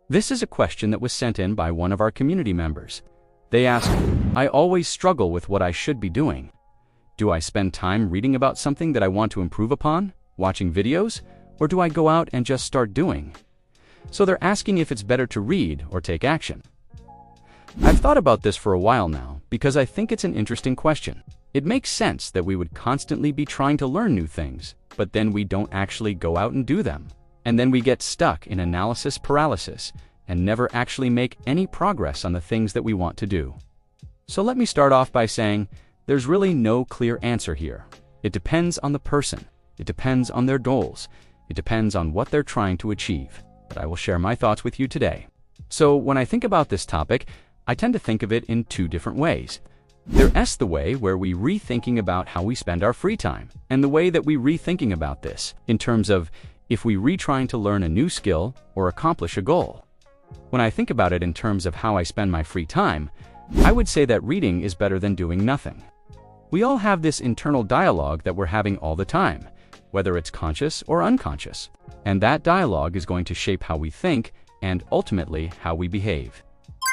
This is a question that was sent in by one of our community members. They asked, I always struggle with what I should be doing. Do I spend time reading about something that I want to improve upon, watching videos, or do I go out and just start doing? So they're asking if it's better to read or take action. I've thought about this for a while now because I think it's an interesting question. It makes sense that we would constantly be trying to learn new things, but then we don't actually go out and do them. And then we get stuck in analysis paralysis and never actually make any progress on the things that we want to do. So let me start off by saying there's really no clear answer here. It depends on the person. It depends on their goals. It depends on what they're trying to achieve. But I will share my thoughts with you today. So when I think about this topic, I tend to think of it in two different ways. There's the way where we rethinking about how we spend our free time, and the way that we rethinking about this in terms of if we retrying to learn a new skill or accomplish a goal. When I think about it in terms of how I spend my free time, I would say that reading is better than doing nothing. We all have this internal dialogue that we're having all the time, whether it's conscious or unconscious, and that dialogue is going to shape how we think and ultimately how we behave.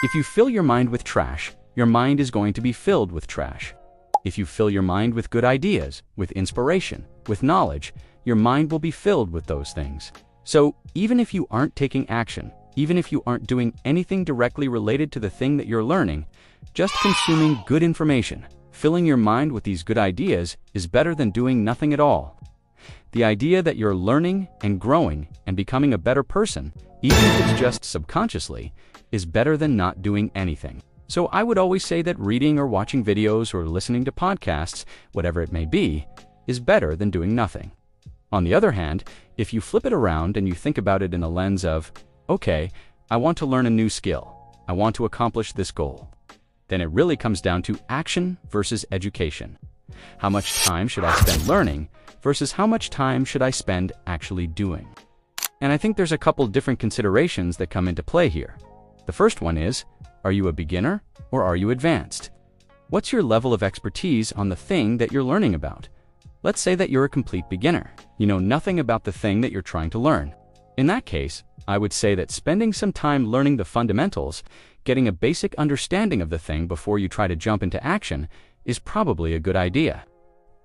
If you fill your mind with trash, your mind is going to be filled with trash. If you fill your mind with good ideas, with inspiration, with knowledge, your mind will be filled with those things. So even if you aren't taking action, even if you aren't doing anything directly related to the thing that you're learning, just consuming good information, filling your mind with these good ideas is better than doing nothing at all. The idea that you're learning and growing and becoming a better person, even if it's just subconsciously, is better than not doing anything. So I would always say that reading or watching videos or listening to podcasts, whatever it may be, is better than doing nothing. On the other hand, if you flip it around and you think about it in a lens of, okay, I want to learn a new skill, I want to accomplish this goal, then it really comes down to action versus education. How much time should I spend learning versus how much time should I spend actually doing? And I think there's a couple different considerations that come into play here. The first one is, are you a beginner or are you advanced? What's your level of expertise on the thing that you're learning about? Let's say that you're a complete beginner. You know nothing about the thing that you're trying to learn. In that case, I would say that spending some time learning the fundamentals, getting a basic understanding of the thing before you try to jump into action, is probably a good idea.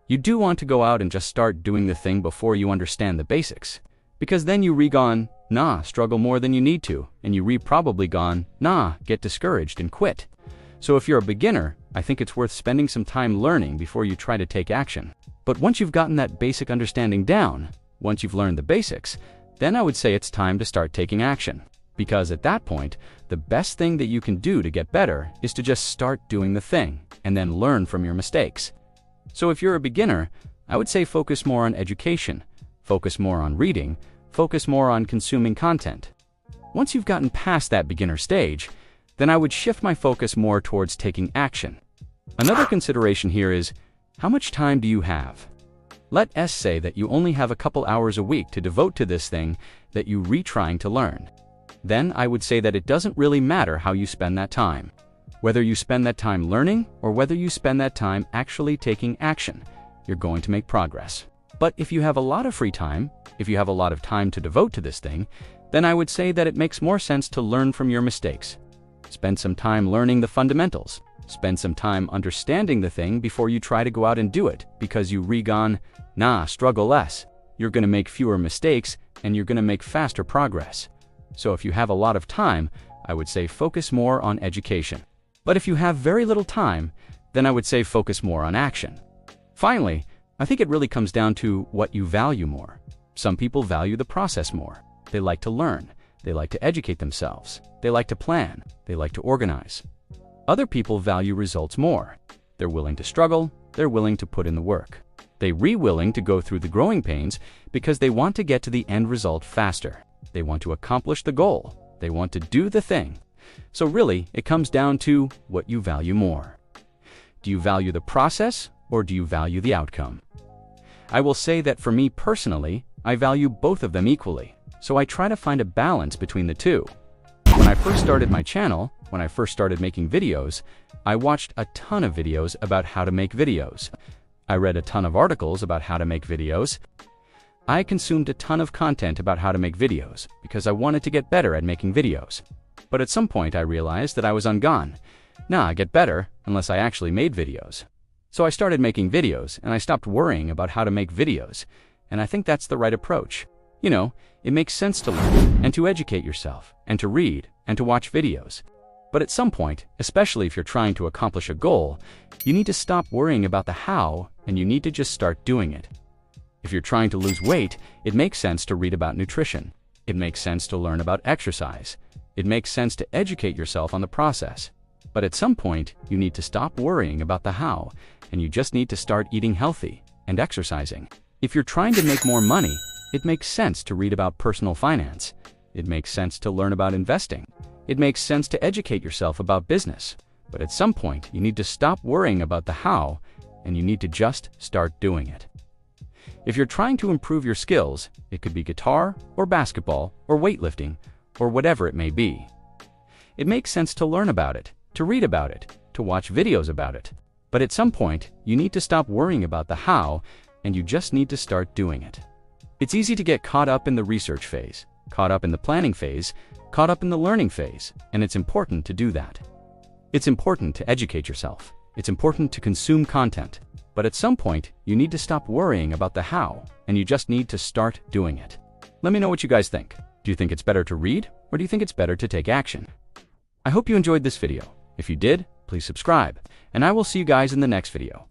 You do want to go out and just start doing the thing before you understand the basics, because then you re-gone, nah, struggle more than you need to, and you re-probably gone, nah, get discouraged and quit. So if you're a beginner, I think it's worth spending some time learning before you try to take action. But once you've gotten that basic understanding down, once you've learned the basics, then I would say it's time to start taking action. Because at that point, the best thing that you can do to get better is to just start doing the thing, and then learn from your mistakes. So if you're a beginner, I would say focus more on education, focus more on reading, focus more on consuming content. Once you've gotten past that beginner stage, then I would shift my focus more towards taking action. Another consideration here is, how much time do you have? Let's say that you only have a couple hours a week to devote to this thing that you're retrying to learn. Then I would say that it doesn't really matter how you spend that time. Whether you spend that time learning or whether you spend that time actually taking action, you're going to make progress. But if you have a lot of free time, if you have a lot of time to devote to this thing, then I would say that it makes more sense to learn from your mistakes. Spend some time learning the fundamentals. Spend some time understanding the thing before you try to go out and do it, because you re-gone, nah, struggle less. You're going to make fewer mistakes and you're going to make faster progress. So if you have a lot of time, I would say focus more on education. But if you have very little time, then I would say focus more on action. Finally, I think it really comes down to what you value more. Some people value the process more. They like to learn. They like to educate themselves. They like to plan. They like to organize. Other people value results more. They're willing to struggle. They're willing to put in the work. They're willing to go through the growing pains because they want to get to the end result faster. They want to accomplish the goal. They want to do the thing. So really, it comes down to what you value more. Do you value the process or do you value the outcome? I will say that for me personally, I value both of them equally. So I try to find a balance between the two. When I first started my channel, when I first started making videos, I watched a ton of videos about how to make videos. I read a ton of articles about how to make videos. I consumed a ton of content about how to make videos because I wanted to get better at making videos. But at some point I realized that I was ungone. Nah, get better unless I actually made videos. So I started making videos and I stopped worrying about how to make videos. And I think that's the right approach. You know, it makes sense to learn and to educate yourself and to read and to watch videos. But at some point, especially if you're trying to accomplish a goal, you need to stop worrying about the how and you need to just start doing it. If you're trying to lose weight, it makes sense to read about nutrition. It makes sense to learn about exercise. It makes sense to educate yourself on the process. But at some point, you need to stop worrying about the how, and you just need to start eating healthy and exercising. If you're trying to make more money, it makes sense to read about personal finance. It makes sense to learn about investing. It makes sense to educate yourself about business. But at some point, you need to stop worrying about the how, and you need to just start doing it. If you're trying to improve your skills, it could be guitar, or basketball, or weightlifting, or whatever it may be. It makes sense to learn about it, to read about it, to watch videos about it. But at some point, you need to stop worrying about the how, and you just need to start doing it. It's easy to get caught up in the research phase, caught up in the planning phase, caught up in the learning phase, and it's important to do that. It's important to educate yourself. It's important to consume content. But at some point, you need to stop worrying about the how, and you just need to start doing it. Let me know what you guys think. Do you think it's better to read, or do you think it's better to take action? I hope you enjoyed this video. If you did, please subscribe, and I will see you guys in the next video.